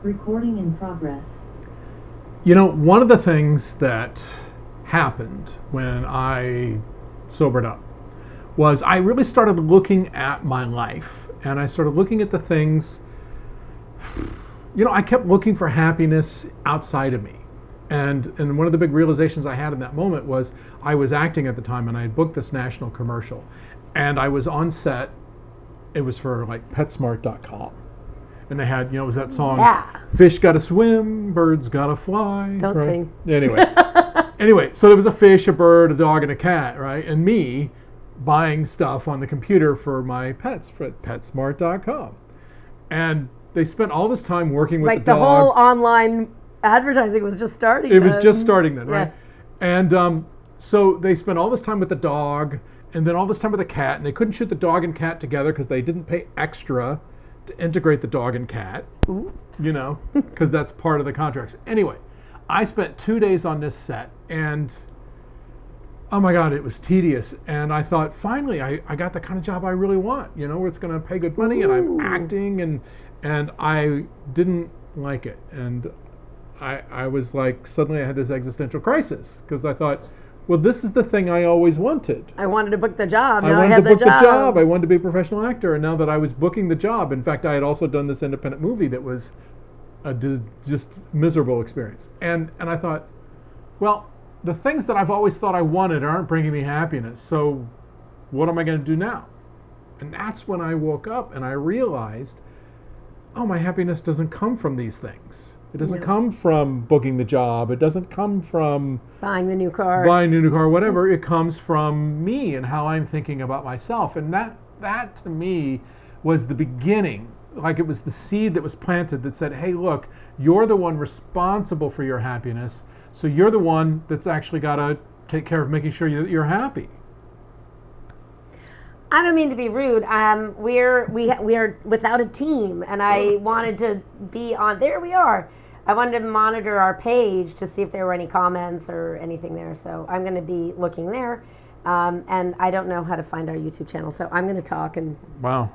Recording in progress. You know, one of the things that happened when I sobered up was I really started looking at my life, and I started looking at the things, I kept looking for happiness outside of me. And one of the big realizations I had in that moment was I was acting at the time, and I had booked this national commercial, and I was on set. It was for like PetSmart.com. And they had, it was that song, Yeah. Fish gotta swim, birds gotta fly. Don't right? sing. Anyway, so there was a fish, a bird, a dog, and a cat, right? And me buying stuff on the computer for my pets for PetSmart.com. And they spent all this time working with Like the the dog. whole online advertising was just starting. It was then. just starting then, right? Yeah. And so they spent all this time with the dog, and then all this time with the cat, and they couldn't shoot the dog and cat together because they didn't pay extra to integrate the dog and cat, Oops. because that's part of the contracts. Anyway, I spent 2 days on this set, and oh my God, it was tedious. And I thought, finally, I got the kind of job I really want, where it's going to pay good money, and I'm acting, and I didn't like it. And I was like, suddenly I had this existential crisis, because I thought, well, this is the thing I always wanted. I wanted to book the job. Now I wanted had to book the the job. I wanted to be a professional actor. And now that I was booking the job, in fact, I had also done this independent movie that was a just miserable experience. And I thought, well, the things that I've always thought I wanted aren't bringing me happiness. So what am I going to do now? And that's when I woke up and I realized, oh, my happiness doesn't come from these things. It doesn't come from booking the job. It doesn't come from buying the new car. Whatever. It comes from me and how I'm thinking about myself. And that to me was the beginning. Like, it was the seed that was planted that said, hey, look, you're the one responsible for your happiness. So you're the one that's actually got to take care of making sure you're happy. I don't mean to be rude. We are without a team, and I wanted to be on. There we are. I wanted to monitor our page to see if there were any comments or anything there. So I'm going to be looking there, and I don't know how to find our YouTube channel. So I'm going to talk, and Wow.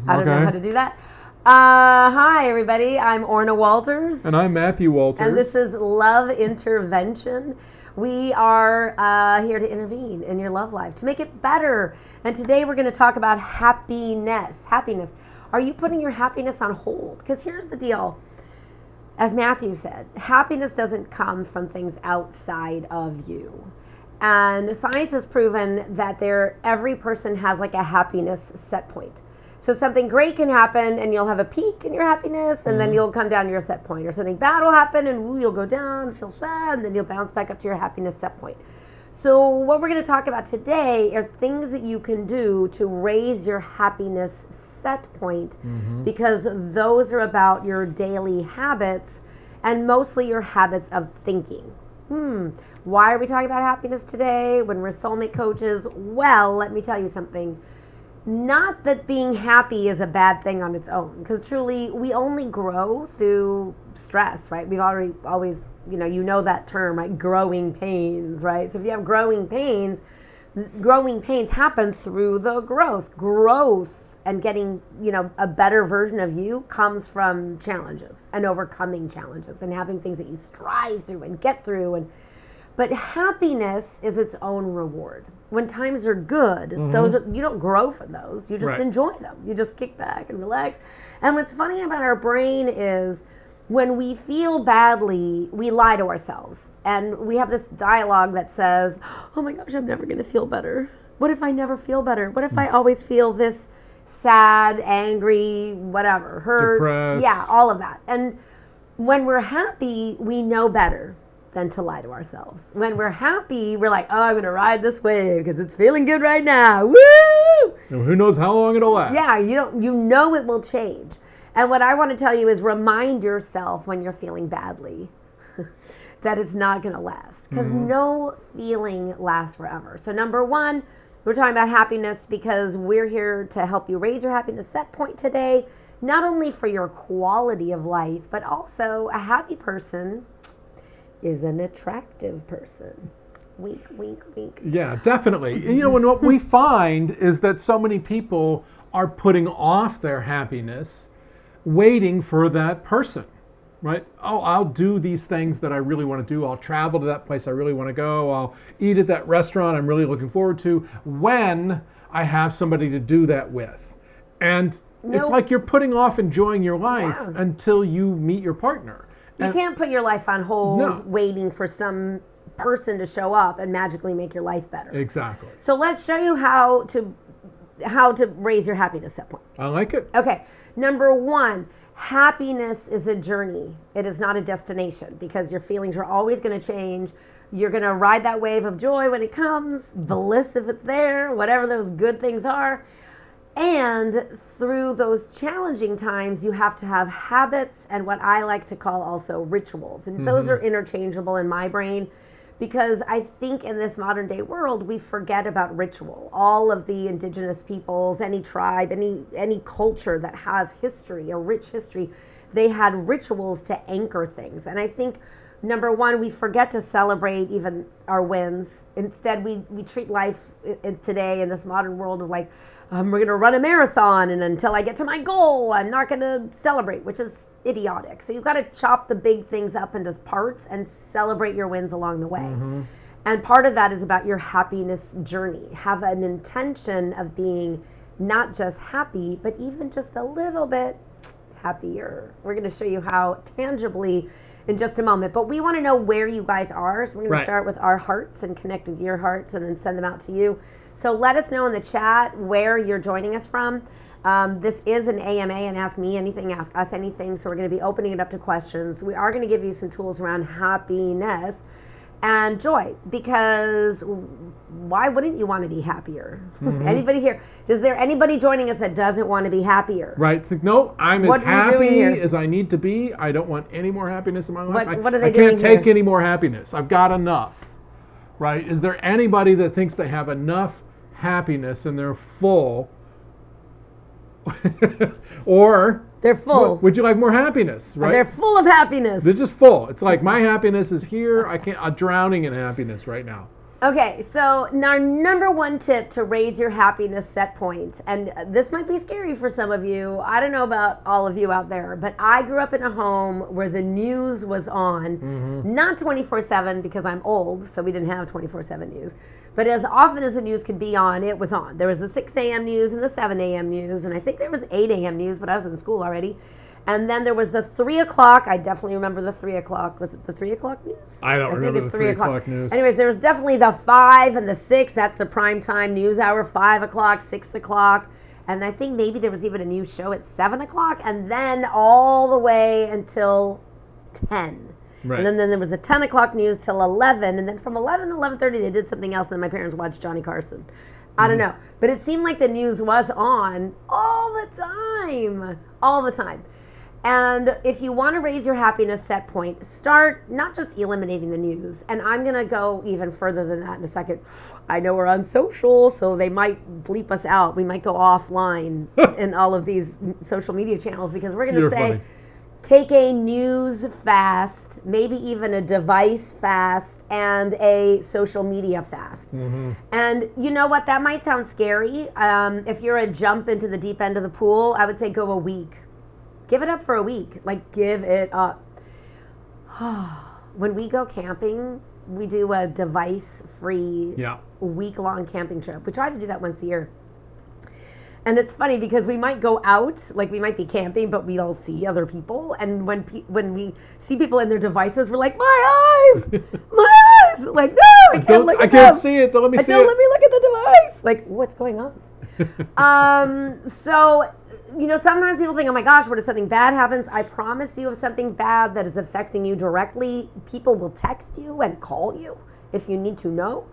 I don't know how to do that. Hi everybody. I'm Orna Walters, And I'm Matthew Walters. and this is Love Intervention. We are here to intervene in your love life to make it better. And today we're going to talk about happiness. Happiness. Are you putting your happiness on hold? Because here's the deal. As Matthew said, happiness doesn't come from things outside of you. And science has proven that every person has like a happiness set point. So something great can happen and you'll have a peak in your happiness, and then you'll come down to your set point. Or something bad will happen and you'll go down, feel sad, and then you'll bounce back up to your happiness set point. So what we're going to talk about today are things that you can do to raise your happiness set point, because those are about your daily habits and mostly your habits of thinking. Why are we talking about happiness today when we're soulmate coaches? Well, let me tell you something. Not that being happy is a bad thing on its own, because truly we only grow through stress, right? We've always, you know that term, right? Growing pains, right? So if you have growing pains happen through the growth. Growth and getting, a better version of you comes from challenges and overcoming challenges and having things that you strive through and get through. But happiness is its own reward. When times are good, you don't grow from those. You just enjoy them. You just kick back and relax. And what's funny about our brain is when we feel badly, we lie to ourselves. And we have this dialogue that says, oh my gosh, I'm never going to feel better. What if I never feel better? What if I always feel this sad, angry, whatever, hurt? Depressed. Yeah, all of that. And when we're happy, we know better than to lie to ourselves. When we're happy, we're like, oh, I'm going to ride this wave because it's feeling good right now. Woo! And who knows how long it'll last. Yeah, you know it will change. And what I want to tell you is remind yourself when you're feeling badly that it's not going to last, because no feeling lasts forever. So number one, we're talking about happiness because we're here to help you raise your happiness set point today, not only for your quality of life, but also a happy person is an attractive person. Wink, wink, wink. Yeah, definitely. And what we find is that so many people are putting off their happiness waiting for that person. right? Oh, I'll do these things that I really want to do. I'll travel to that place I really want to go. I'll eat at that restaurant I'm really looking forward to when I have somebody to do that with. And it's like you're putting off enjoying your life until you meet your partner. You can't put your life on hold waiting for some person to show up and magically make your life better. Exactly. So let's show you how to raise your happiness set point. I like it. Okay. Number one, happiness is a journey. It is not a destination, because your feelings are always going to change. You're going to ride that wave of joy when it comes, bliss if it's there, whatever those good things are. And through those challenging times, you have to have habits and what I like to call also rituals. And those are interchangeable in my brain, because I think in this modern day world, we forget about ritual. All of the indigenous peoples, any tribe, any culture that has history, a rich history, they had rituals to anchor things. And I think, number one, we forget to celebrate even our wins. Instead, we treat life today in this modern world of like, we're going to run a marathon, and until I get to my goal, I'm not going to celebrate, which is idiotic. So you've got to chop the big things up into parts and celebrate your wins along the way. And part of that is about your happiness journey. Have an intention of being not just happy, but even just a little bit happier. We're going to show you how tangibly in just a moment, but we want to know where you guys are. So we're going to start with our hearts and connect with your hearts and then send them out to you. So let us know in the chat where you're joining us from. This is an AMA, and ask me anything, ask us anything. So we're going to be opening it up to questions. We are going to give you some tools around happiness and joy, because why wouldn't you want to be happier? Anybody here? Is there anybody joining us that doesn't want to be happier? Right. No, I'm as happy as I need to be. I don't want any more happiness in my life. What are they doing? I can't take any more happiness. I've got enough. Right? Is there anybody that thinks they have enough happiness and they're full? Or they're full. Would you like more happiness? Right? They're full of happiness. They're just full. It's like my happiness is here. I'm drowning in happiness right now. Okay, so our number one tip to raise your happiness set point, and this might be scary for some of you. I don't know about all of you out there, but I grew up in a home where the news was on, not 24/7 because I'm old, so we didn't have 24/7 news. But as often as the news could be on, it was on. There was the 6 a.m. news and the 7 a.m. news, and I think there was 8 a.m. news, but I was in school already. And then there was the 3 o'clock. I definitely remember the 3 o'clock. Was it the 3 o'clock news? I don't remember the 3 o'clock news. Anyways, there was definitely the 5 and the 6. That's the prime time news hour, 5 o'clock, 6 o'clock. And I think maybe there was even a news show at 7 o'clock. And then all the way until 10. Right. And then there was the 10 o'clock news till 11. And then from 11 to 11:30, they did something else. And then my parents watched Johnny Carson. I don't know. But it seemed like the news was on all the time. All the time. And if you want to raise your happiness set point, start not just eliminating the news. And I'm going to go even further than that in a second. I know we're on social, so they might bleep us out. We might go offline in all of these social media channels, because we're going to say, funny. Take a news fast, maybe even a device fast, and a social media fast. And you know what? That might sound scary. If you're a jump into the deep end of the pool, I would say go a week. Give it up for a week. Like, give it up. When we go camping, we do a device-free week-long camping trip. We try to do that once a year. And it's funny because we might go out, like we might be camping, but we don't see other people. And when we see people in their devices, we're like, my eyes! My eyes! Like, no, I can't look at them. I can't see it. Don't let me see it. Don't let me look at the device. Like, what's going on? So... You know, sometimes people think, oh my gosh, what if something bad happens? I promise you, if something bad that is affecting you directly, people will text you and call you if you need to know.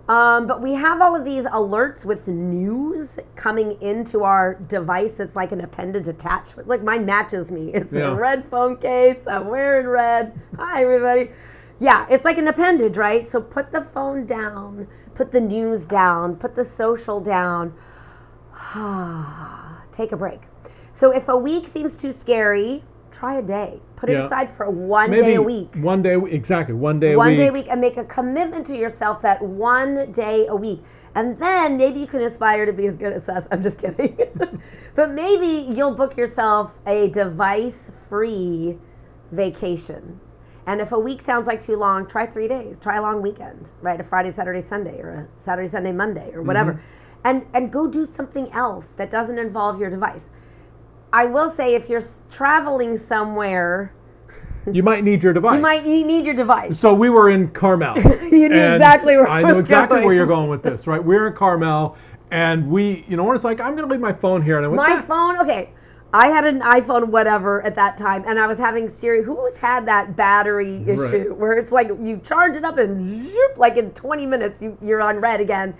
But we have all of these alerts with news coming into our device. It's like an appendage attachment. Like, mine matches me. It's a red phone case. I'm wearing red. Hi, everybody. Yeah, it's like an appendage, right? So put the phone down, put the news down, put the social down. Take a break. So if a week seems too scary, try a day. Put it aside for Maybe day a week. One day, exactly. One day a week. One day a week, and make a commitment to yourself that one day a week. And then maybe you can aspire to be as good as us. I'm just kidding. But maybe you'll book yourself a device-free vacation. And if a week sounds like too long, try 3 days. Try a long weekend, right? A Friday, Saturday, Sunday, or a Saturday, Sunday, Monday, or whatever. And go do something else that doesn't involve your device. I will say, if you're traveling somewhere, you might need your device. You need your device. So we were in Carmel. You knew exactly where I know exactly where you're going with this, right? We're in Carmel, and we're like, I'm going to leave my phone here. And I went, phone, okay. I had an iPhone whatever at that time, and I was having serious. Who's had that battery issue where it's like you charge it up and zoop, like in 20 minutes you're on red again.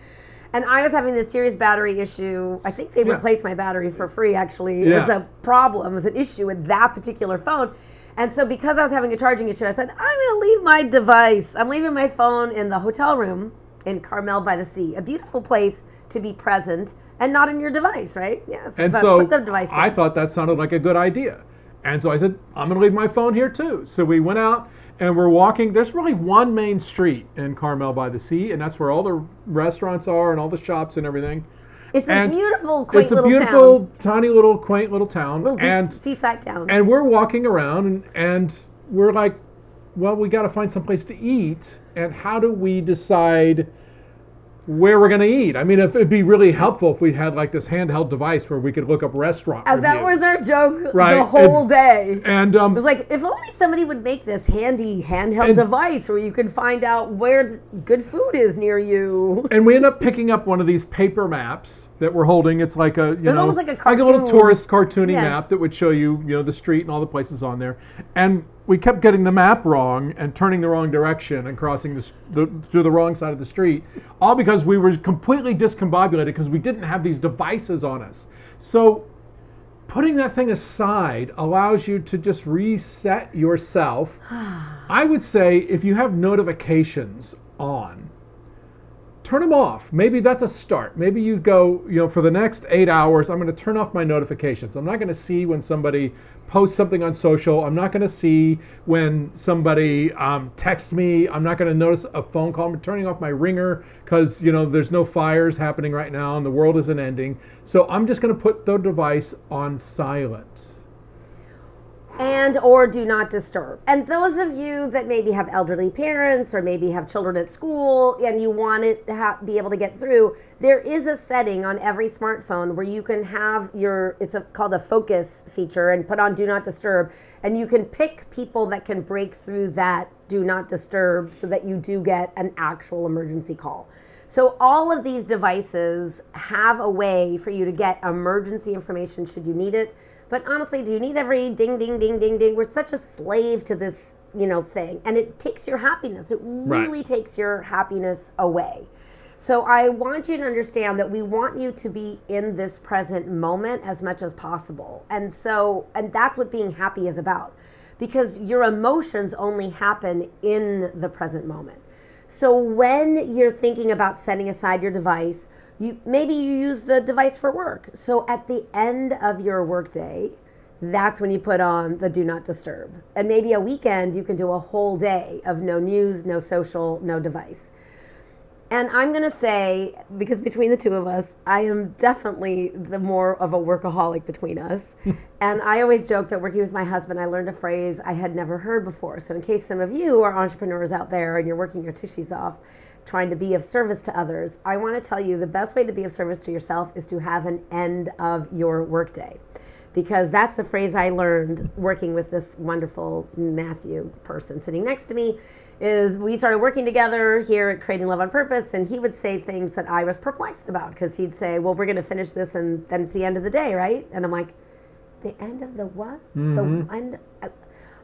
And I was having this serious battery issue. I think they replaced my battery for free, actually. It was a problem. It was an issue with that particular phone. And so because I was having a charging issue, I said, I'm going to leave my device. I'm leaving my phone in the hotel room in Carmel by the Sea. A beautiful place to be present and not in your device, right? Yes. And so put the device down. I thought that sounded like a good idea. And so I said, I'm going to leave my phone here too. So we went out and we're walking. There's really one main street in Carmel by the Sea, and that's where all the restaurants are and all the shops and everything. It's a beautiful, quaint little town. It's a beautiful, tiny little, quaint little town. Little seaside town. And we're walking around and we're like, well, we got to find some place to eat. And how do we decide where we're going to eat? I mean, it'd be really helpful if we had like this handheld device where we could look up restaurant reviews. That was our joke the whole day. And it was like, if only somebody would make this handy handheld device where you can find out where good food is near you. And we end up picking up one of these paper maps that we're holding. It's like almost like a cartoon. Like a little tourist cartoony map that would show you, the street and all the places on there. And we kept getting the map wrong and turning the wrong direction and crossing through the wrong side of the street, all because we were completely discombobulated because we didn't have these devices on us. So putting that thing aside allows you to just reset yourself. I would say if you have notifications on, turn them off. Maybe that's a start. Maybe you go, for the next 8 hours, I'm going to turn off my notifications. I'm not going to see when somebody posts something on social. I'm not going to see when somebody texts me. I'm not going to notice a phone call. I'm turning off my ringer because, there's no fires happening right now and the world isn't ending. So I'm just going to put the device on silent. Or do not disturb. And those of you that maybe have elderly parents or maybe have children at school and you want it to be able to get through, there is a setting on every smartphone where you can have called a focus feature and put on do not disturb, and you can pick people that can break through that do not disturb so that you do get an actual emergency call. So all of these devices have a way for you to get emergency information should you need it. But honestly, do you need every ding, ding, ding, ding, ding? We're such a slave to this, thing. And it takes your happiness. It really takes your happiness away. So I want you to understand that we want you to be in this present moment as much as possible. And that's what being happy is about. Because your emotions only happen in the present moment. So when you're thinking about setting aside your device, maybe you use the device for work. So at the end of your workday, that's when you put on the do not disturb. And maybe a weekend, you can do a whole day of no news, no social, no device. And I'm going to say, because between the two of us, I am definitely the more of a workaholic between us. And I always joke that working with my husband, I learned a phrase I had never heard before. So in case some of you are entrepreneurs out there and you're working your tushies off, trying to be of service to others, I want to tell you the best way to be of service to yourself is to have an end of your workday. Because that's the phrase I learned working with this wonderful Matthew person sitting next to me, is we started working together here at Creating Love on Purpose, and he would say things that I was perplexed about, because he'd say, well, we're going to finish this and then it's the end of the day, right? And I'm like, the end of the what? The end?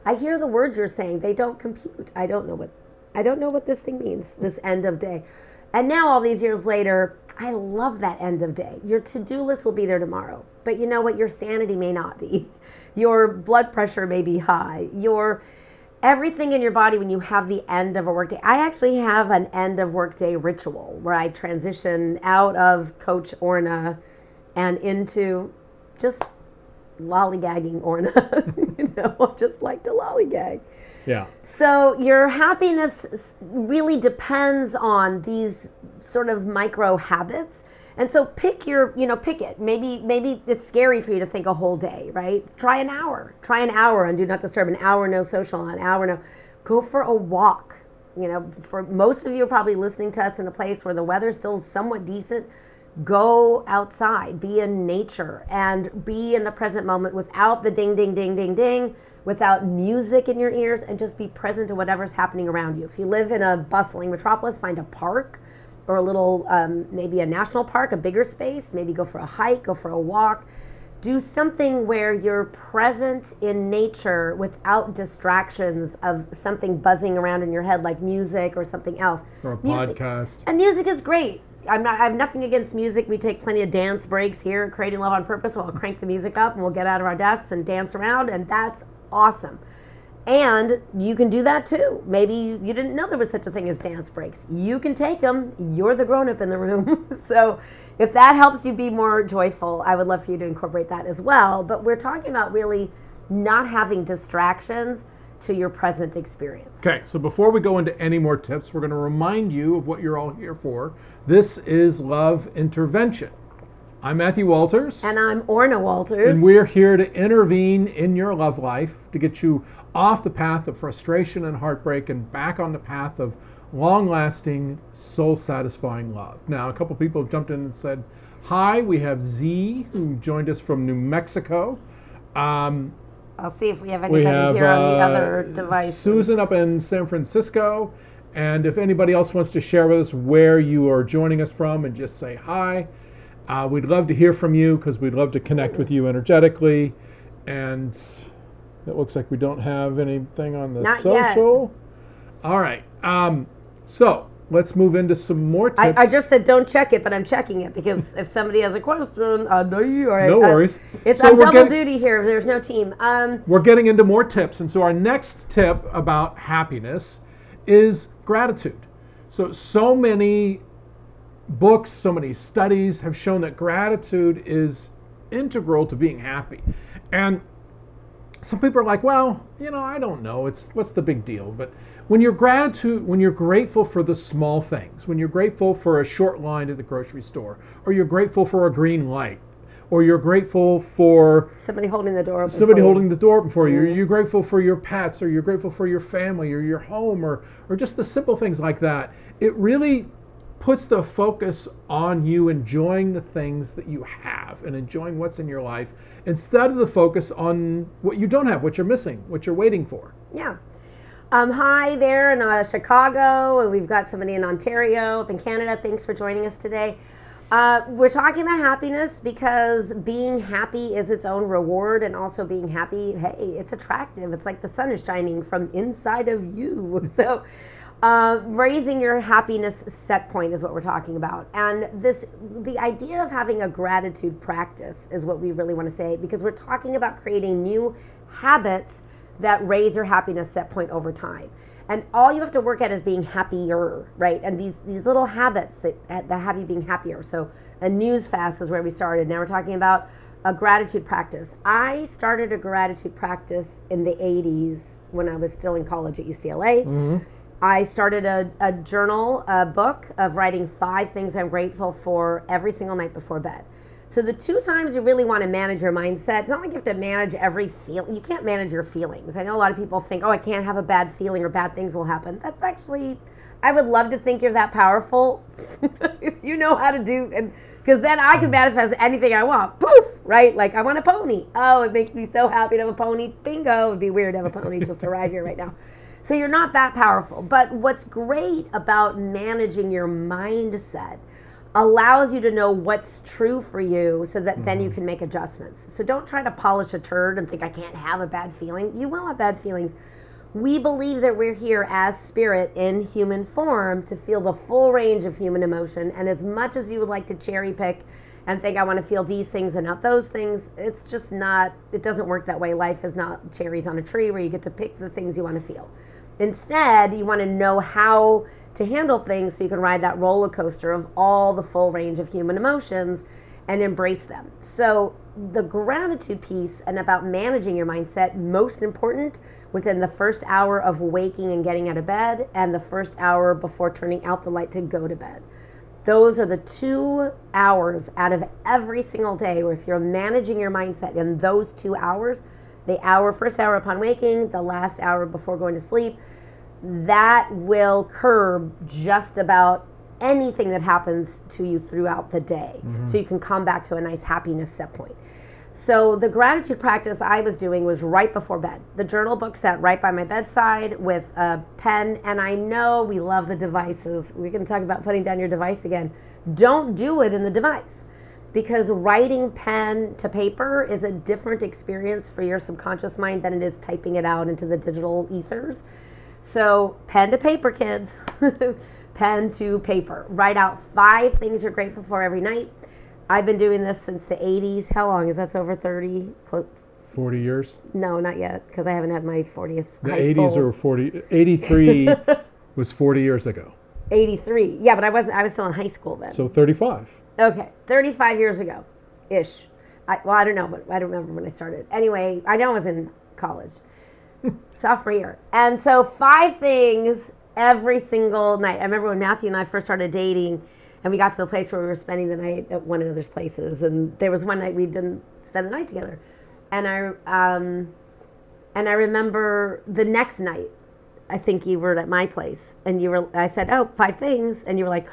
I hear the words you're saying, they don't compute. I don't know what this thing means, this end of day. And now all these years later, I love that end of day. Your to-do list will be there tomorrow. But you know what? Your sanity may not be. Your blood pressure may be high. Everything in your body when you have the end of a workday. I actually have an end of workday ritual where I transition out of Coach Orna and into just lollygagging Orna. Just like to lollygag. Yeah. So your happiness really depends on these sort of micro habits. And so pick it. Maybe it's scary for you to think a whole day, right? Try an hour. Try an hour and do not disturb. An hour no social, an hour no. Go for a walk. For most of you are probably listening to us in a place where the weather's still somewhat decent. Go outside, be in nature, and be in the present moment without the ding, ding, ding, ding, ding, without music in your ears, and just be present to whatever's happening around you. If you live in a bustling metropolis, find a park or a little, maybe a national park, a bigger space, maybe go for a hike, go for a walk. Do something where you're present in nature without distractions of something buzzing around in your head like music or something else. Or a music. podcast. And music is great. I have nothing against music. We take plenty of dance breaks here at Creating Love on Purpose. We'll crank the music up and we'll get out of our desks and dance around, and that's awesome. And you can do that too. Maybe you didn't know there was such a thing as dance breaks. You can take them. You're the grown-up in the room. So if that helps you be more joyful, I would love for you to incorporate that as well. But we're talking about really not having distractions to your present experience. Okay, so before we go into any more tips, we're going to remind you of what you're all here for. This is Love Intervention. I'm Matthew Walters. And I'm Orna Walters. And we're here to intervene in your love life, to get you off the path of frustration and heartbreak and back on the path of long-lasting, soul-satisfying love. Now, a couple people jumped in and said, hi, we have Z, who joined us from New Mexico. I'll see if we have anybody here on the other device. Susan up in San Francisco. And if anybody else wants to share with us where you are joining us from and just say hi, we'd love to hear from you because we'd love to connect with you energetically. And it looks like we don't have anything on the Not social. Yet. All right. So let's move into some more tips. I just said don't check it, but I'm checking it because if somebody has a question, I know you are. No worries. I'm double duty here. There's no team. We're getting into more tips. And so our next tip about happiness is gratitude. So many books, so many studies have shown that gratitude is integral to being happy. And some people are like, well, I don't know. What's the big deal? But when you're grateful for the small things, when you're grateful for a short line at the grocery store, or you're grateful for a green light, or you're grateful for somebody holding the door open for you, you're grateful for your pets, or you're grateful for your family, or your home, or just the simple things like that, it really puts the focus on you enjoying the things that you have and enjoying what's in your life instead of the focus on what you don't have, what you're missing, what you're waiting for. Yeah. Hi there in Chicago, and we've got somebody in Ontario, up in Canada. Thanks for joining us today. We're talking about happiness because being happy is its own reward, and also being happy, hey, it's attractive. It's like the sun is shining from inside of you. So raising your happiness set point is what we're talking about. And the idea of having a gratitude practice is what we really want to say, because we're talking about creating new habits that raise your happiness set point over time. And all you have to work at is being happier, right? And these little habits that have you being happier. So a news fast is where we started. Now we're talking about a gratitude practice. I started a gratitude practice in the 80s when I was still in college at UCLA. Mm-hmm. I started a journal, a book of writing 5 things I'm grateful for every single night before bed. So the 2 times you really want to manage your mindset, it's not like you have to manage every feeling. You can't manage your feelings. I know a lot of people think, I can't have a bad feeling or bad things will happen. That's actually, I would love to think you're that powerful. If you know how to do, and because then I can manifest anything I want. Poof, right? Like I want a pony. Oh, it makes me so happy to have a pony. Bingo. It'd be weird to have a pony just arrive here right now. So you're not that powerful. But what's great about managing your mindset allows you to know what's true for you so that then you can make adjustments. So don't try to polish a turd and think I can't have a bad feeling. You will have bad feelings. We believe that we're here as spirit in human form to feel the full range of human emotion. And as much as you would like to cherry pick and think I want to feel these things and not those things, it's just not, it doesn't work that way. Life is not cherries on a tree where you get to pick the things you want to feel. Instead, you want to know how to handle things so you can ride that roller coaster of all the full range of human emotions and embrace them. So the gratitude piece and about managing your mindset, most important within the first hour of waking and getting out of bed and the first hour before turning out the light to go to bed. Those are the 2 hours out of every single day where if you're managing your mindset in those 2 hours, first hour upon waking, the last hour before going to sleep, that will curb just about anything that happens to you throughout the day. So you can come back to a nice happiness set point. So the gratitude practice I was doing was right before bed. The journal book sat right by my bedside with a pen, and I know we love the devices. We're going to talk about putting down your device again. Don't do it in the device, because writing pen to paper is a different experience for your subconscious mind than it is typing it out into the digital ethers. So pen to paper, kids. Pen to paper. Write out 5 things you're grateful for every night. I've been doing this since the 80s. How long is that? Over 30? 40 years? No, not yet, because I haven't had my 40th The high 80s school. or 40. 83 was 40 years ago. 83. Yeah, but I was still in high school then. So 35. Okay, 35 years ago, ish. I don't know, but I don't remember when I started. Anyway, I know I was in college, sophomore year. And so 5 things every single night. I remember when Matthew and I first started dating, and we got to the place where we were spending the night at one another's places. And there was one night we didn't spend the night together. And I remember the next night, I think you were at my place, and I said, 5 things, and you were like,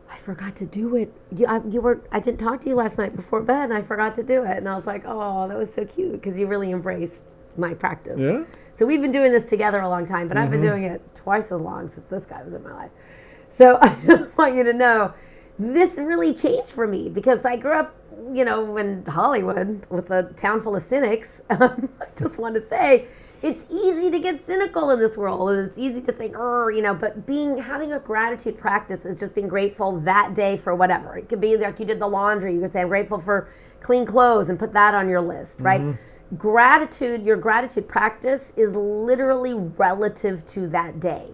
I forgot to do it. I didn't talk to you last night before bed, and I forgot to do it. And I was like, oh, that was so cute, because you really embraced my practice. Yeah. So we've been doing this together a long time, but I've been doing it twice as long since this guy was in my life. So I just want you to know, this really changed for me, because I grew up, in Hollywood with a town full of cynics. I just want to say, it's easy to get cynical in this world, and it's easy to think, but having a gratitude practice is just being grateful that day for whatever. It could be like you did the laundry. You could say, I'm grateful for clean clothes, and put that on your list, right? Your gratitude practice is literally relative to that day.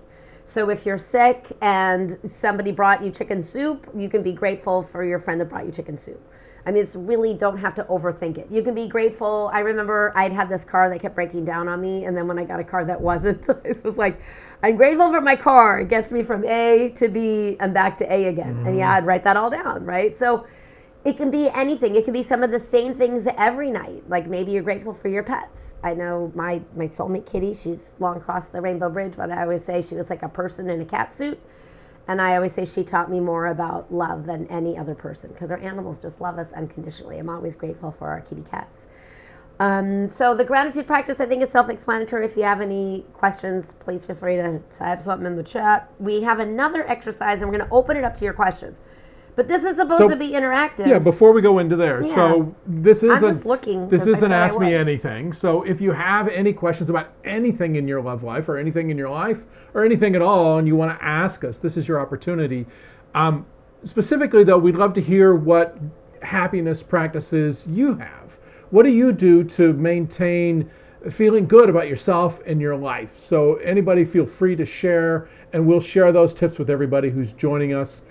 So if you're sick and somebody brought you chicken soup, you can be grateful for your friend that brought you chicken soup. I mean, it's really, don't have to overthink it. You can be grateful. I remember I'd had this car that kept breaking down on me, and then when I got a car that wasn't, it was like, I'm grateful for my car. It gets me from A to B and back to A again. And yeah, I'd write that all down, right? So it can be anything. It can be some of the same things every night. Like maybe you're grateful for your pets. I know my soulmate Kitty, she's long across the Rainbow Bridge, but I always say she was like a person in a cat suit. And I always say she taught me more about love than any other person, because our animals just love us unconditionally. I'm always grateful for our kitty cats. So the gratitude practice, I think, is self-explanatory. If you have any questions, please feel free to type something in the chat. We have another exercise, and we're going to open it up to your questions. But this is supposed to be interactive. Yeah, before we go into there. Yeah. So this isn't Ask Me Anything. So if you have any questions about anything in your love life or anything in your life or anything at all, and you want to ask us, this is your opportunity. Specifically, though, we'd love to hear what happiness practices you have. What do you do to maintain feeling good about yourself and your life? So anybody feel free to share, and we'll share those tips with everybody who's joining us.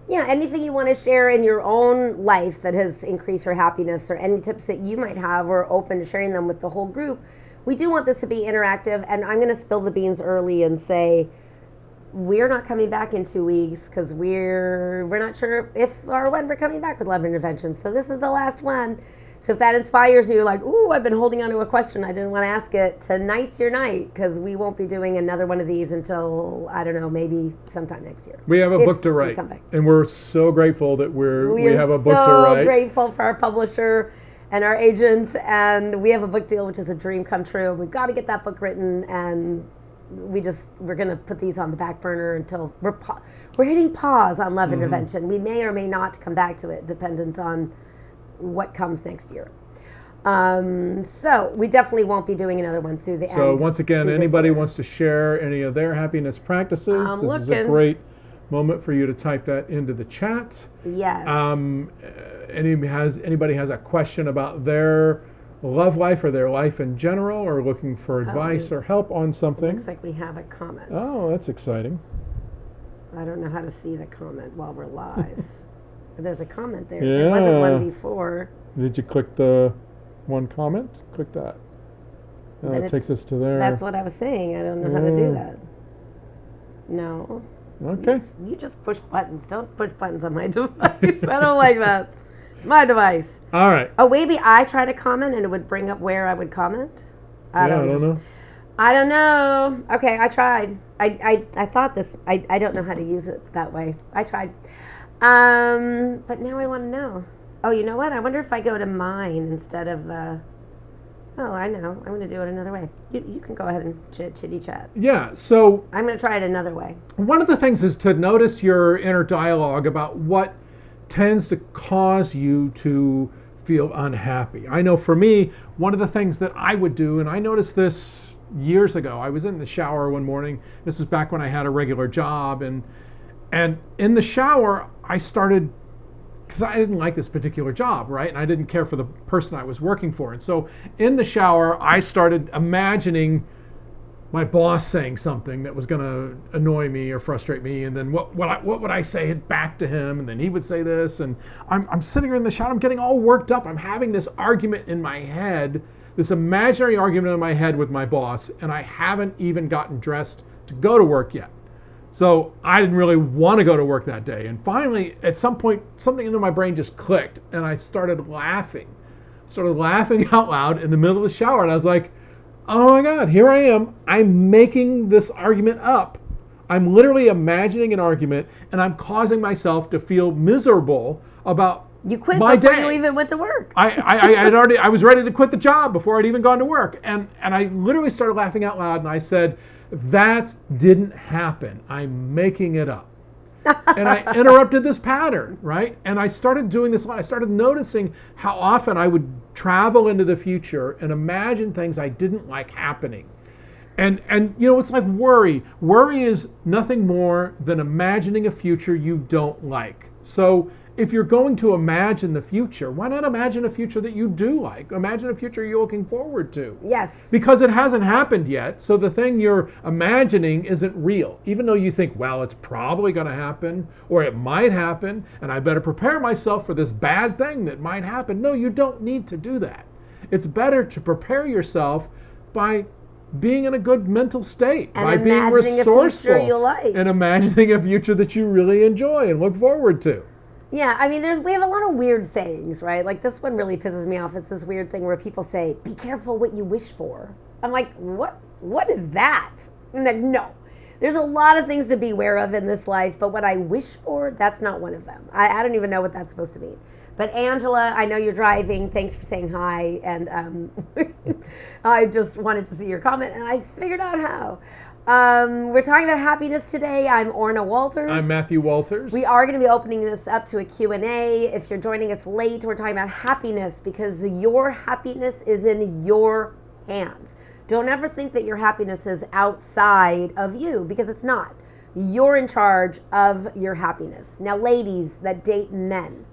Yeah, anything you want to share in your own life that has increased your happiness, or any tips that you might have, we're open to sharing them with the whole group. We do want this to be interactive, and I'm going to spill the beans early and say we're not coming back in 2 weeks, because we're not sure if or when we're coming back with Love Intervention. So this is the last one. So if that inspires you, like, ooh, I've been holding on to a question, I didn't want to ask it, tonight's your night, because we won't be doing another one of these until, I don't know, maybe sometime next year. We have a book to write, and we're so grateful that we have a book to write. We're so grateful for our publisher and our agents, and we have a book deal, which is a dream come true. We've got to get that book written, and we're going to put these on the back burner until we're hitting pause on Love Intervention. We may or may not come back to it, dependent on what comes next year. So we definitely won't be doing another one through the end. So once again, anybody wants to share any of their happiness practices, this is a great moment for you to type that into the chat. Yes. Anybody has a question about their love life or their life in general, or looking for advice or help on something? Looks like we have a comment. Oh, that's exciting. I don't know how to see the comment while we're live. There's a comment there. Yeah. There wasn't one before. Did you click the one comment? Click that. It takes us to there. That's what I was saying. I don't know how to do that. No. Okay. You just push buttons. Don't push buttons on my device. I don't like that. It's my device. All right. Oh, maybe I try to comment and it would bring up where I would comment? I don't know. I don't know. Okay, I tried. I thought this. I don't know how to use it that way. I tried. But now I want to know. Oh, you know what? I wonder if I go to mine instead of the... Oh, I know. I'm going to do it another way. You can go ahead and chitty chat. Yeah, so I'm going to try it another way. one of the things is to notice your inner dialogue about what tends to cause you to feel unhappy. I know for me, one of the things that I would do, and I noticed this years ago, I was in the shower one morning. This is back when I had a regular job, and in the shower, I started, because I didn't like this particular job, right? And I didn't care for the person I was working for. And so in the shower, I started imagining my boss saying something that was going to annoy me or frustrate me, and then what would I say back to him, and then he would say this, and I'm sitting here in the shower, I'm getting all worked up, I'm having this argument in my head, this imaginary argument in my head with my boss, and I haven't even gotten dressed to go to work yet. So I didn't really want to go to work that day, and finally at some point something in my brain just clicked, and I started laughing out loud in the middle of the shower, and I was like, oh my God, here I am. I'm making this argument up. I'm literally imagining an argument, and I'm causing myself to feel miserable about You quit my before day. you even went to work. I was ready to quit the job before I'd even gone to work. And I literally started laughing out loud, and I said, that didn't happen. I'm making it up. And I interrupted this pattern, right? And I started doing this a lot. I started noticing how often I would travel into the future and imagine things I didn't like happening. And you know, it's like worry. Worry is nothing more than imagining a future you don't like. So if you're going to imagine the future, why not imagine a future that you do like? Imagine a future you're looking forward to. Yes. Because it hasn't happened yet, so the thing you're imagining isn't real. Even though you think, well, it's probably going to happen, or it might happen, and I better prepare myself for this bad thing that might happen. No, you don't need to do that. It's better to prepare yourself by being in a good mental state, And by being imagining a resourceful, future you like. and imagining a future that you really enjoy and look forward to. Yeah, I mean, we have a lot of weird sayings, right? Like this one really pisses me off. It's this weird thing where people say, "Be careful what you wish for." I'm like, what? What is that? And like, no, there's a lot of things to be aware of in this life, but what I wish for, that's not one of them. I don't even know what that's supposed to mean. But Angela, I know you're driving. Thanks for saying hi, and I just wanted to see your comment, and I figured out how. We're talking about happiness today. I'm Orna Walters. I'm Matthew Walters. We are going to be opening this up to a Q&A. If you're joining us late, we're talking about happiness because your happiness is in your hands. Don't ever think that your happiness is outside of you because it's not. You're in charge of your happiness. Now, ladies that date men,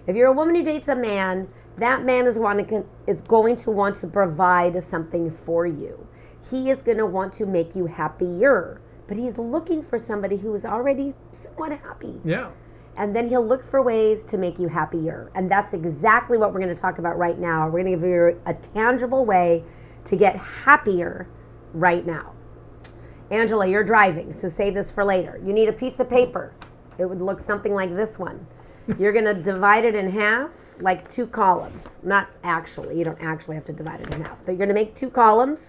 if you're a woman who dates a man, that man is going to want to provide something for you. He is going to want to make you happier, but he's looking for somebody who is already somewhat happy. Yeah. And then he'll look for ways to make you happier. And that's exactly what we're going to talk about right now. We're going to give you a tangible way to get happier right now. Angela, you're driving, so save this for later. You need a piece of paper. It would look something like this one. You're going to divide it in half, like 2 columns. Not actually, you don't actually have to divide it in half, but you're going to make 2 columns.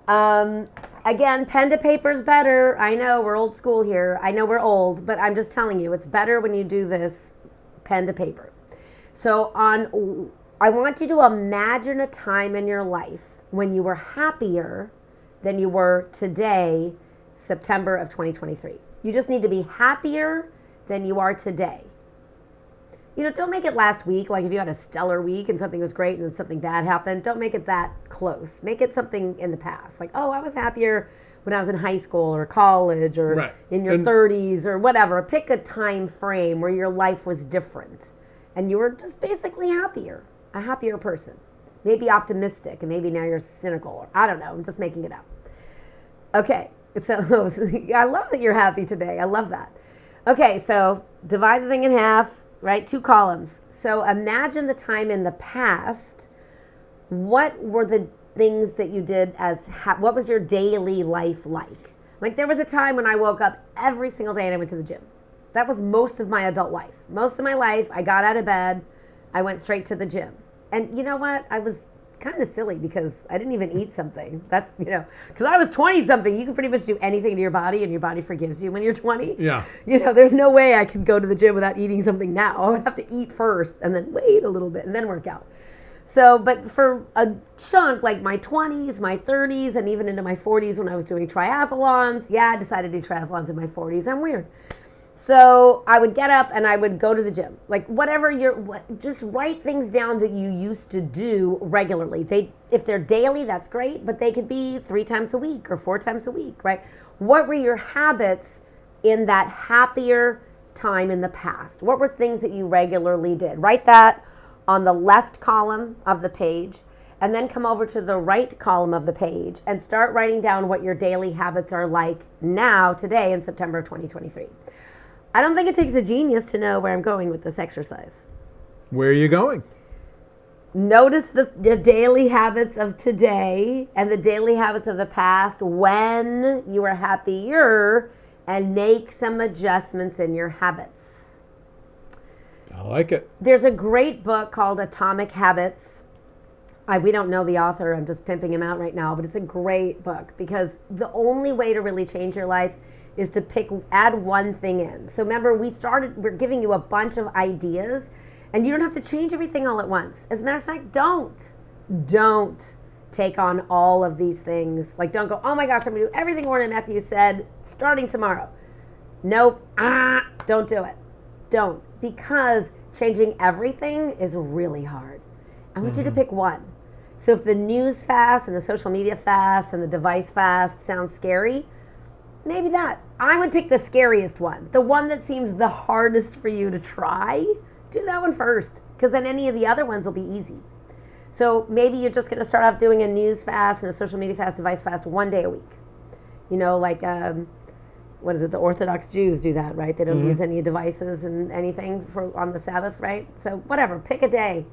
Again, pen to paper is better. I know we're old school here. I know we're old, but I'm just telling you, it's better when you do this pen to paper. So I want you to imagine a time in your life when you were happier than you were today, September of 2023. You just need to be happier than you are today. You know, don't make it last week, like if you had a stellar week and something was great and then something bad happened, don't make it that close. Make it something in the past. Like, oh, I was happier when I was in high school or college or in your 30s or whatever. Pick a time frame where your life was different and you were just basically happier, a happier person. Maybe optimistic and maybe now you're cynical. Or, I don't know, I'm just making it up. Okay, so I love that you're happy today. I love that. Okay, so divide the thing in half. Right, 2 columns. So imagine the time in the past. What were the things that you did what was your daily life like? Like there was a time when I woke up every single day and I went to the gym. That was most of my adult life. Most of my life, I got out of bed, I went straight to the gym. And you know what? I was kind of silly because I didn't even eat something. That's, because I was 20 something. You can pretty much do anything to your body and your body forgives you when you're 20. Yeah. There's no way I could go to the gym without eating something now. I would have to eat first and then wait a little bit and then work out. So, but for a chunk, like my 20s, my 30s, and even into my 40s when I was doing triathlons, I decided to do triathlons in my 40s. I'm weird. So I would get up and I would go to the gym. Like whatever just write things down that you used to do regularly. If they're daily, that's great, but they could be 3 times a week or 4 times a week, right? What were your habits in that happier time in the past? What were things that you regularly did? Write that on the left column of the page, and then come over to the right column of the page and start writing down what your daily habits are like now, today, in September of 2023. I don't think it takes a genius to know where I'm going with this exercise. Where are you going? Notice the daily habits of today and the daily habits of the past when you were happier, and make some adjustments in your habits. I like it. There's a great book called Atomic Habits. We don't know the author. I'm just pimping him out right now, but it's a great book because the only way to really change your life is to add one thing in. So remember, we're giving you a bunch of ideas, and you don't have to change everything all at once. As a matter of fact, don't take on all of these things. Like, don't go, oh my gosh, I'm gonna do everything Warren and Matthew said starting tomorrow. Nope, don't do it. Don't, because changing everything is really hard. I want you to pick one. So if the news fast and the social media fast and the device fast sounds scary, maybe that. I would pick the scariest one, the one that seems the hardest for you to try. Do that one first, because then any of the other ones will be easy. So maybe you're just going to start off doing a news fast and a social media fast, device fast, 1 day a week. Like, what is it? The Orthodox Jews do that, right? They don't use any devices and anything on the Sabbath, right? So whatever, pick a day.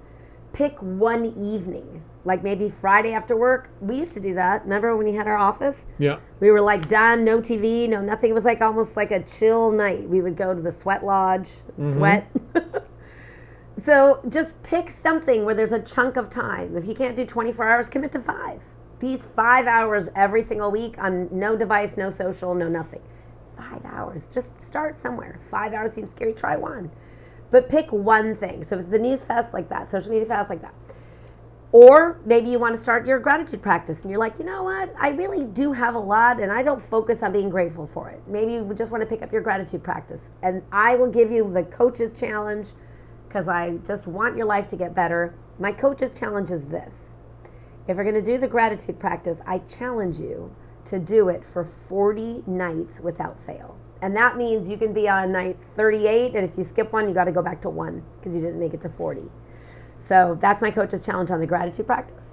Pick one evening, like maybe Friday after work. We used to do that. Remember when we had our office? Yeah. We were like done, no TV, no nothing. It was like almost like a chill night. We would go to the sweat lodge, sweat. So just pick something where there's a chunk of time. If you can't do 24 hours, commit to 5. These 5 hours every single week on no device, no social, no nothing. 5 hours. Just start somewhere. 5 hours seems scary. Try one. But pick one thing. So if it's the news fast, like that. Social media fast, like that. Or maybe you want to start your gratitude practice and you're like, you know what? I really do have a lot and I don't focus on being grateful for it. Maybe you just want to pick up your gratitude practice. And I will give you the coach's challenge because I just want your life to get better. My coach's challenge is this. If you're going to do the gratitude practice, I challenge you to do it for 40 nights without fail. And that means you can be on night 38, and if you skip one, you got to go back to 1 because you didn't make it to 40. So that's my coach's challenge on the gratitude practice.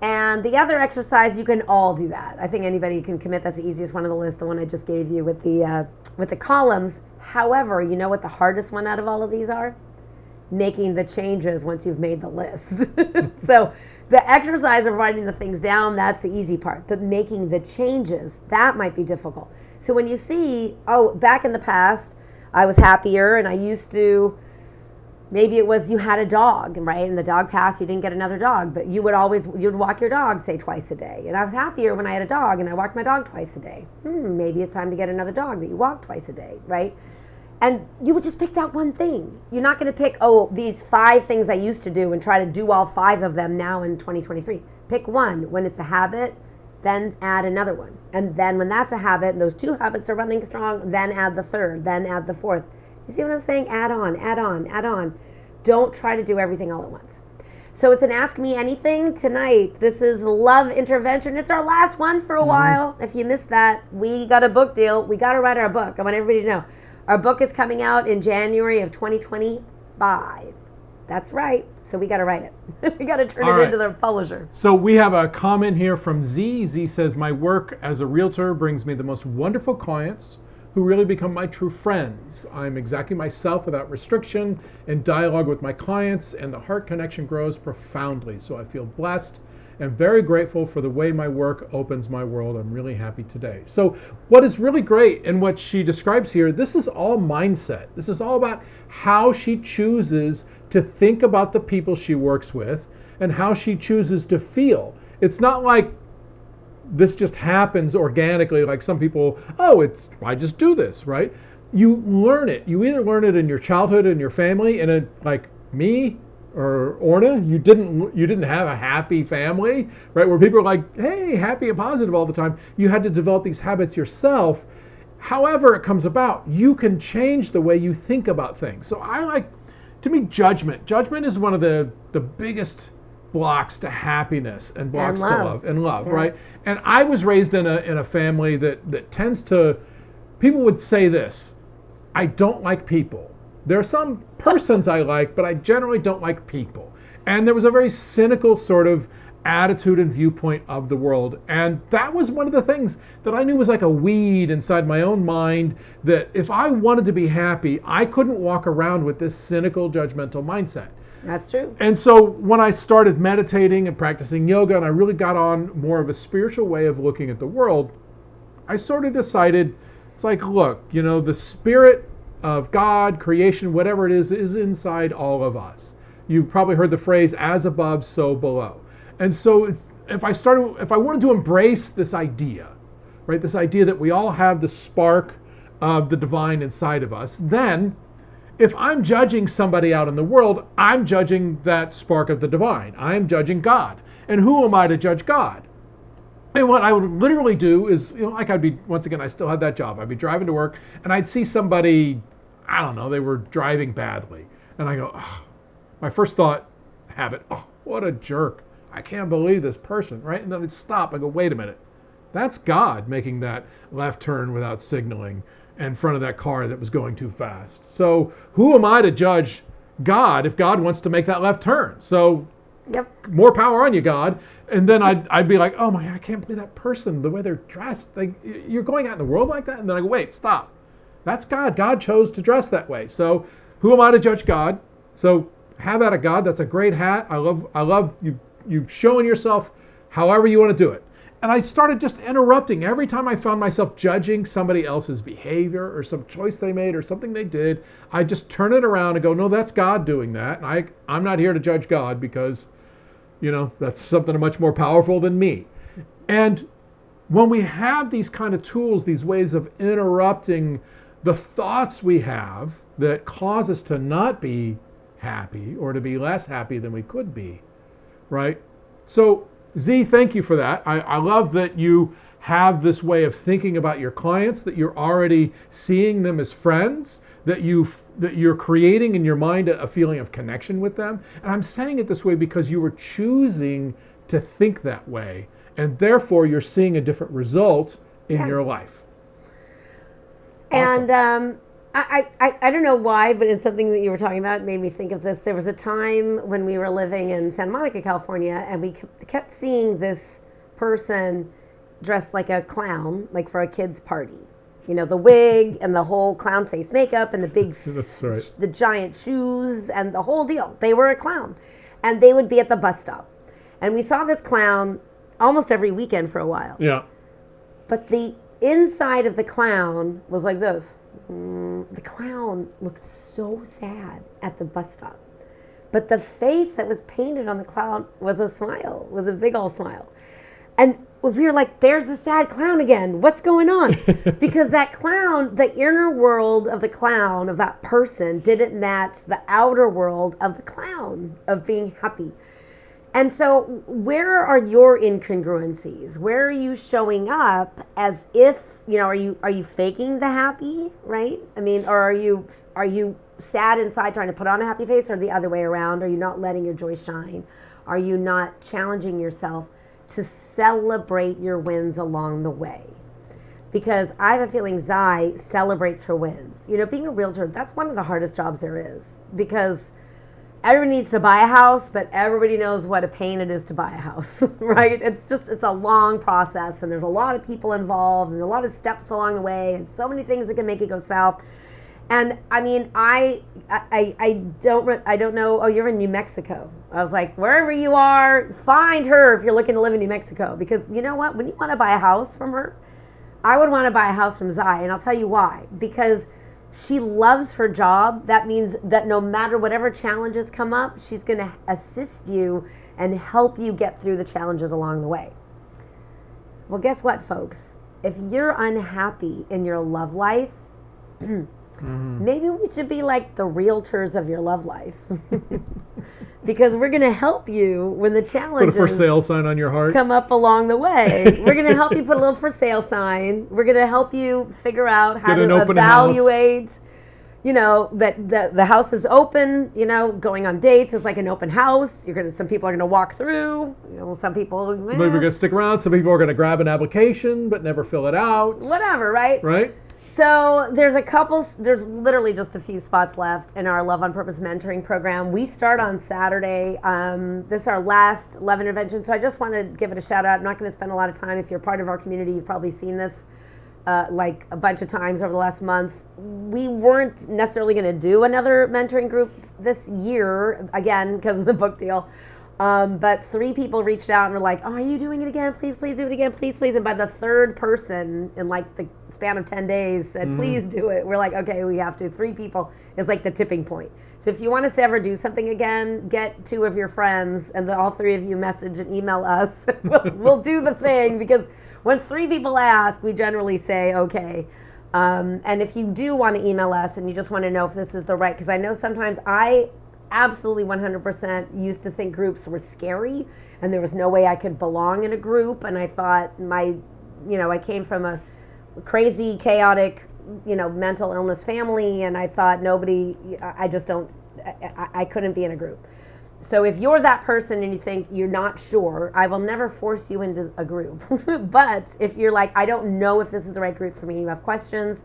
And the other exercise, you can all do that. I think anybody can commit. That's the easiest one on the list, the one I just gave you with the columns. However, you know what the hardest one out of all of these are? Making the changes once you've made the list. So the exercise of writing the things down, that's the easy part. But making the changes, that might be difficult. So when you see, back in the past, I was happier and I used to, maybe it was you had a dog, right? And the dog passed, you didn't get another dog, but you'd walk your dog, say, twice a day. And I was happier when I had a dog and I walked my dog twice a day. Maybe it's time to get another dog that you walk twice a day, right? And you would just pick that one thing. You're not going to pick, these 5 things I used to do and try to do all 5 of them now in 2023. Pick one. When it's a habit, then add another one. And then when that's a habit, and those 2 habits are running strong, then add the 3rd, then add the 4th. You see what I'm saying? Add on, add on, add on. Don't try to do everything all at once. So it's an Ask Me Anything tonight. This is Love Intervention. It's our last one for a while. If you missed that, we got a book deal. We got to write our book. I want everybody to know. Our book is coming out in January of 2025. That's right. So we got to write it. We got to turn it into the publisher. So we have a comment here from Z. Z says, my work as a realtor brings me the most wonderful clients who really become my true friends. I'm exactly myself without restriction and dialogue with my clients, and the heart connection grows profoundly. So I feel blessed am very grateful for the way my work opens my world. I'm really happy today. So what is really great in what she describes here, this is all mindset. This is all about how she chooses to think about the people she works with and how she chooses to feel. It's not like this just happens organically, like some people, I just do this, right? You learn it. You either learn it in your childhood, in your family, and like me or Orna, you didn't have a happy family, right? Where people are like, hey, happy and positive all the time. You had to develop these habits yourself. However it comes about, you can change the way you think about things. So to me, judgment. Judgment is one of the biggest blocks to happiness and blocks to love and love, right? And I was raised in a family that tends to, people would say this, I don't like people. There are some persons I like, but I generally don't like people. And there was a very cynical sort of attitude and viewpoint of the world. And that was one of the things that I knew was like a weed inside my own mind, that if I wanted to be happy, I couldn't walk around with this cynical, judgmental mindset. That's true. And so when I started meditating and practicing yoga, and I really got on more of a spiritual way of looking at the world, I sort of decided, it's like, look, the spirit of God, creation, whatever it is inside all of us. You probably heard the phrase, as above, so below. And so if I wanted to embrace this idea, right, this idea that we all have the spark of the divine inside of us, then if I'm judging somebody out in the world, I'm judging that spark of the divine. I'm judging God. And who am I to judge God? And what I would literally do is, once again, I still had that job. I'd be driving to work and I'd see somebody, I don't know, they were driving badly. And I go, my first thought habit, what a jerk. I can't believe this person, right? And then I'd stop. I go, wait a minute. That's God making that left turn without signaling in front of that car that was going too fast. So who am I to judge God if God wants to make that left turn? So more power on you, God. And then I'd be like, oh my God, I can't believe that person, the way they're dressed. You're going out in the world like that? And then I go, wait, stop. That's God. God chose to dress that way. So who am I to judge God? So have at it, God. That's a great hat. I love you showing yourself however you want to do it. And I started just interrupting every time I found myself judging somebody else's behavior or some choice they made or something they did. I just turn it around and go, no, that's God doing that. And I'm not here to judge God because, that's something much more powerful than me. And when we have these kind of tools, these ways of interrupting the thoughts we have that cause us to not be happy or to be less happy than we could be, right? So Z, thank you for that. I love that you have this way of thinking about your clients, that you're already seeing them as friends, that you're creating in your mind a feeling of connection with them. And I'm saying it this way because you were choosing to think that way, and therefore you're seeing a different result in your life. Awesome. And I don't know why, but it's something that you were talking about made me think of this. There was a time when we were living in Santa Monica, California, and we kept seeing this person dressed like a clown, like for a kid's party. The wig and the whole clown face makeup and the big, that's right, the giant shoes and the whole deal. They were a clown. And they would be at the bus stop. And we saw this clown almost every weekend for a while. Yeah. But the inside of the clown was like this. The clown looked so sad at the bus stop. But the face that was painted on the clown was a smile, was a big old smile. And we were like, there's the sad clown again. What's going on? Because that clown, the inner world of the clown, of that person, didn't match the outer world of the clown, of being happy. And so where are your incongruencies? Where are you showing up as if, are you faking the happy, right? I mean, or are you sad inside trying to put on a happy face, or the other way around? Are you not letting your joy shine? Are you not challenging yourself to celebrate your wins along the way? Because I have a feeling Zai celebrates her wins. Being a realtor, that's one of the hardest jobs there is, because everybody needs to buy a house, but everybody knows what a pain it is to buy a house, right? It's a long process, and there's a lot of people involved and a lot of steps along the way and so many things that can make it go south. And I mean, I don't know. Oh, you're in New Mexico. I was like, wherever you are, find her if you're looking to live in New Mexico. Because you know what? When you want to buy a house from her, I would want to buy a house from Zai, and I'll tell you why. Because she loves her job. That means that no matter whatever challenges come up, she's going to assist you and help you get through the challenges along the way. Well, guess what, folks? If you're unhappy in your love life, maybe we should be like the realtors of your love life. Because we're going to help you when the challenges Put a for sale sign on your heart. Come up along the way. We're going to help you put a little for sale sign. We're going to help you figure out how to evaluate, that the house is open, going on dates is like an open house. Some people are going to walk through, some people are going to stick around. Some people are going to grab an application but never fill it out. Whatever, right? Right? So there's literally just a few spots left in our Love on Purpose mentoring program. We start on Saturday. This is our last Love Intervention. So I just want to give it a shout out. I'm not going to spend a lot of time. If you're part of our community, you've probably seen this like a bunch of times over the last month. We weren't necessarily going to do another mentoring group this year, again, because of the book deal. But 3 people reached out and were like, oh, are you doing it again? Please do it again. Please. And by the 3rd person in like the span of 10 days said, please do it. We're like, okay, we have to. 3 people is like the tipping point. So if you want us to ever do something again, get 2 of your friends and all 3 of you message and email us. We'll do the thing, because when 3 people ask, we generally say, okay. And if you do want to email us and you just want to know if this is the right, because I know sometimes I absolutely 100% used to think groups were scary and there was no way I could belong in a group. And I thought I came from a crazy, chaotic, mental illness family, and I thought I couldn't be in a group. So if you're that person and you think you're not sure, I will never force you into a group. But if you're like, I don't know if this is the right group for me, you have questions,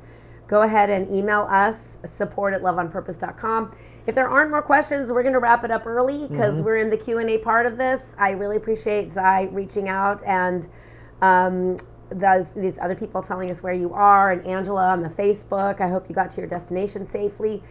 go ahead and email us, support@loveonpurpose.com. If there aren't more questions, we're going to wrap it up early because we're in the Q&A part of this. I really appreciate Zai reaching out and these other people telling us where you are, and Angela on the Facebook. I hope you got to your destination safely.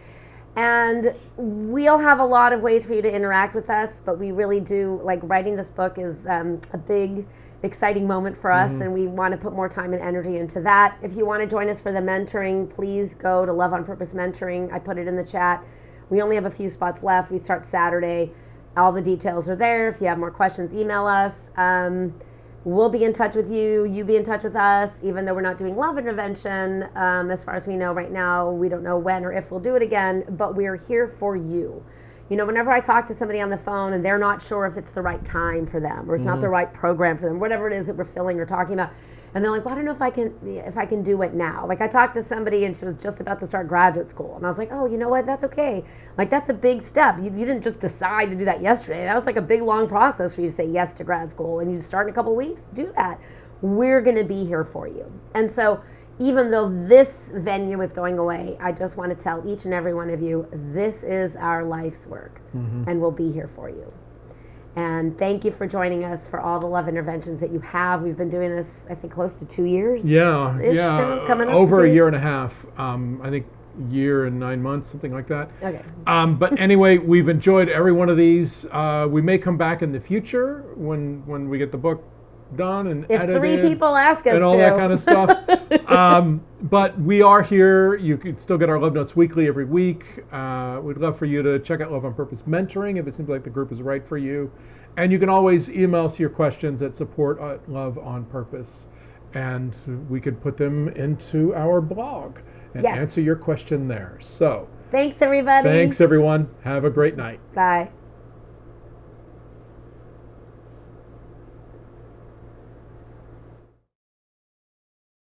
And we'll have a lot of ways for you to interact with us, but we really do, like, writing this book is a big, exciting moment for us, and we want to put more time and energy into that. If you want to join us for the mentoring, please go to Love on Purpose Mentoring. I put it in the chat. We only have a few spots left. We start Saturday. All the details are there. If you have more questions, email us. We'll be in touch with you. You be in touch with us, even though we're not doing Love Intervention. As far as we know right now, we don't know when or if we'll do it again, but we're here for you. Whenever I talk to somebody on the phone and they're not sure if it's the right time for them or it's not the right program for them, whatever it is that we're filling or talking about, and they're like, well, I don't know if I can do it now. Like, I talked to somebody and she was just about to start graduate school, and I was like, oh, you know what? That's okay. Like, that's a big step. You didn't just decide to do that yesterday. That was like a big, long process for you to say yes to grad school, and you start in a couple of weeks. Do that. We're going to be here for you. And so even though this venue is going away, I just want to tell each and every one of you, this is our life's work, and we'll be here for you. And thank you for joining us for all the Love Interventions that you have. We've been doing this, I think, close to 2 years. Yeah, coming up over a year and a half. I think year and 9 months, something like that. Okay. But anyway, we've enjoyed every one of these. We may come back in the future when we get the book done and edited. If 3 people ask us and all that kind of stuff. But we are here. You can still get our Love Notes weekly every week. We'd love for you to check out Love on Purpose Mentoring if it seems like the group is right for you. And you can always email us your questions at support@loveonpurpose, and we could put them into our blog and answer your question there. So thanks, everybody. Thanks, everyone. Have a great night. Bye.